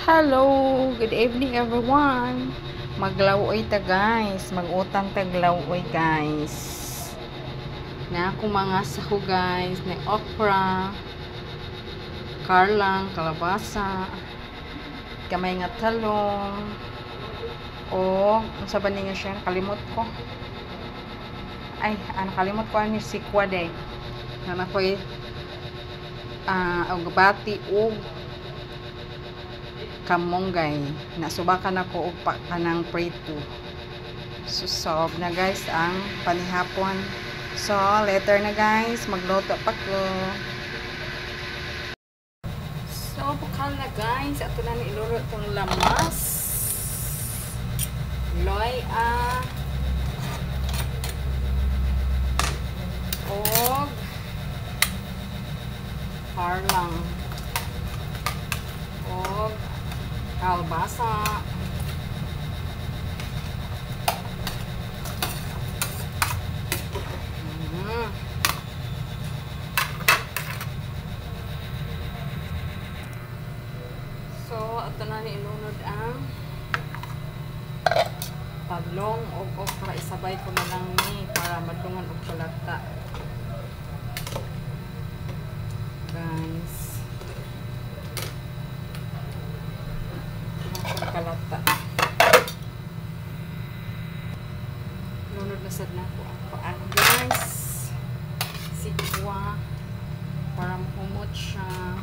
Hello, good evening everyone. Maglawoy ta guys, magutang taglawoy guys. Na ako mga saho guys, na okra, karlang, kalabasa, kamay nga talong, o unsa ba niya siya, nakalimot ko. Nakalimot ko ani si Kwade. Na ko'y og bati og kamonggay. Nasubakan ako og kanang prito. Susob na guys ang panihapon. So, later na guys, magluto pa ko. So, bukal na guys. Ato na ni iluluto itong lamas. Loy og harlang og kalbasa so ato na ni inunod ang taglong og okra, isabay ko na lang ni para madungan og kalata guys. Kalata nunod na sad na ko ang guys sikwa para mahumot siya.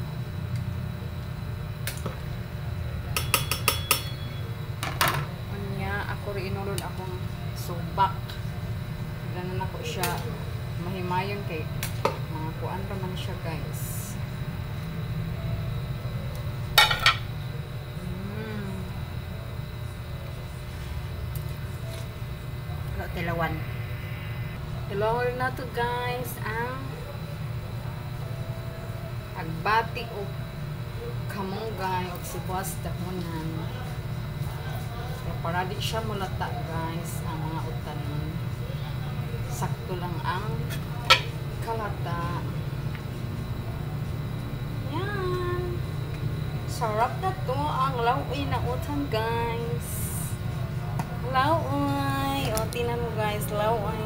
Ako rin inulod akong subak. Ganun ako siya mahimayon kay mga kuan pa man siya guys. Tilawan. Tilawan na to guys ang agbati o kamonggay o sibuyas dahonan. Para di siya mulata guys ang mga utanon. Sakto lang ang kalata. Yan. Sarap na to ang lawoy na utan guys. Lawoy. O tinan mo guys, lawoy.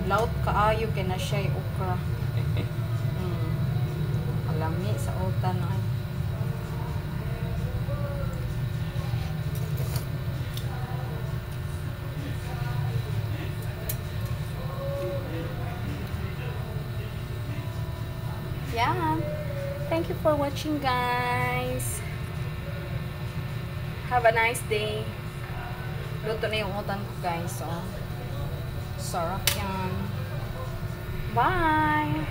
Laut kaayo kay na siya okra. Alami sa utan ay. Yeah. Thank you for watching guys. Have a nice day. Luto na yung utan ko guys. So, sarap yan. Bye.